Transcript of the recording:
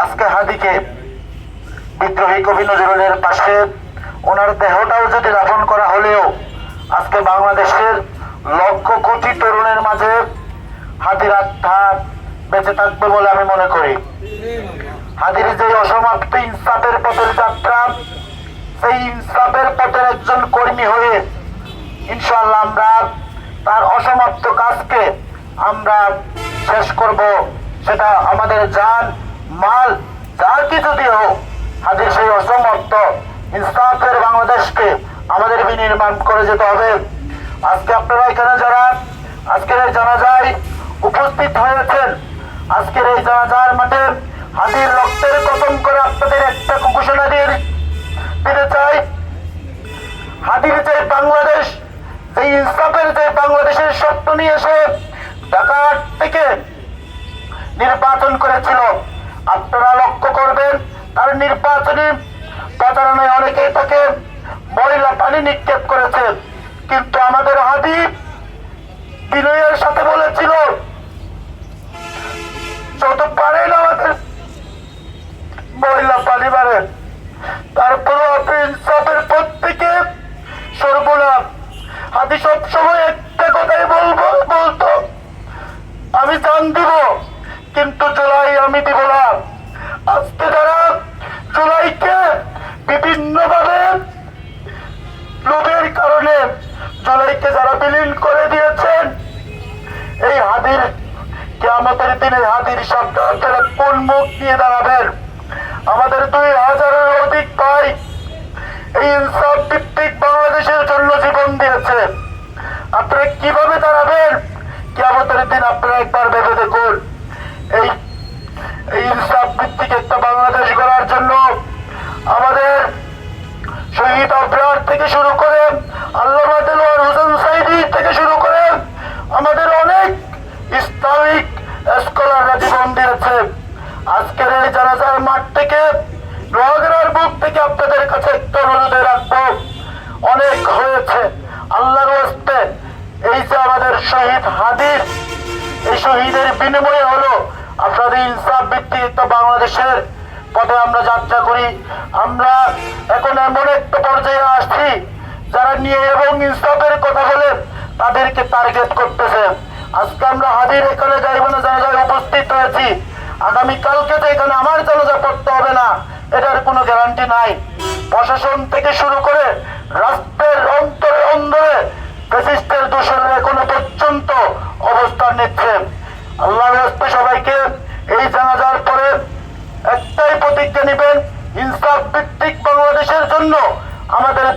আজকে হাদিকে বিদ্রোহী কবি নজরুলের পাশে ওনার দেহটাও যদি দাফন করা হলেও আজকে বাংলাদেশের লক্ষ কোটি তরুণের মাঝে হাদির আত্মা বেঁচে থাকবে বলে আমি মনে করি। হাদির যে অসমাপ্ত ইনসাফের পথের যাত্রা, সেই ইনসাফের পথের একজন কর্মী হয়ে ইনশাআল্লাহ আমরা তার অসমাপ্ত কাজকে আমরা শেষ করব। সেটা আমাদের জান মাল যা কিছু দিয়েও হাদির সেই অসমাপ্ত ইনসাফের বাংলাদেশকে আমাদের বিনির্মাণ করে যেতে হবে। আজকে আপনারা এখানে যারা আজকের এই জানাজায় উপস্থিত হয়েছেন, আজকের এই জানাজার মাঠে হাদির রক্তের কসম করে আপনাদের একটা ঘোষণা দিতে চাই, হাদির যে বাংলাদেশ, যে ইনসাফের যে বাংলাদেশের স্বপ্ন নিয়ে এসে ঢাকা থেকে নির্বাচন করেছিল, আপনারা লক্ষ্য করবেন তার নির্বাচনী প্রচারণায় অনেকেই তাকে ময়লা পানি নিক্ষেপ করেছে, কিন্তু আমাদের হাদি বিনয়ের সাথে বলেছিল যত পারেন আমাদের ময়লা পানি মারেন, তারপরে আপনি ইনসাফের পথ থেকে সর্বনাম। হাদি সবসময় একটা কথাই বলতো, আমি জান দিব কিন্তু জুলাই আমি দিব না। আজকে যারা জুলাইকে বিভিন্ন ভাবে লোভের কারণে জুলাইকে যারা বিলীন করে দিয়েছেন, এই হাদির কিয়ামতের দিনে হাদির শব্দ তারা কোন মুখ নিয়ে দাঁড়াবেন? আমাদের 2000-এর অধিক ভাই এই ইনসাফ ভিত্তিক বাংলাদেশের জন্য জীবন দিয়েছে, আপনারা কিভাবে দাঁড়াবেন কিয়ামতের দিন? আপনারা একবার ভেবে দেখুন। এই ইনসাফ ভিত্তিক একটা বাংলাদেশ গড়ার জন্য আমাদের শহীদ আবরার থেকে শুরু করে আল্লামা দেলোয়ার হোসেন সাইদি থেকে শুরু করে আমাদের অনেক ইসলামিক স্কলাররা জীবন দিয়েছে। আজকের এই জানাজার মাঠ থেকে লোহাগড়ার বুক থেকে আপনাদের কাছে একটা অনুরোধে রাখবো, অনেক হয়েছে, আল্লাহর ওয়াস্তে এই যে আমাদের শহীদ হাদির এই শহীদের বিনিময়ে হলো আপনাদের ইনসাফ ভিত্তিক একটা বাংলাদেশের পথে আমরা যাত্রা করি। আমরা এখন এমন একটা পর্যায়ে আসছি যারা নিয়ে এবং ইনসাফের কথা বলে তাদেরকে টার্গেট করতেছে। আজকে আমরা হাদির এখানে গাইবানা জানাজায় উপস্থিত হয়েছি, আগামীকালকে তো এখানে আমার জানাজা পড়তে হবে না, এটার কোনো গ্যারান্টি নাই। প্রশাসন থেকে শুরু করে রাষ্ট্রের অন্তরে অন্তরে ফ্যাসিস্টের দূষণের এখনো পর্যন্ত অবস্থান নিচ্ছে। আল্লাহর রাস্তায় সবাইকে এই জানাজার পরে একটাই প্রতিজ্ঞা নেবেন, ইনসাফ ভিত্তিক বাংলাদেশের জন্য আমাদের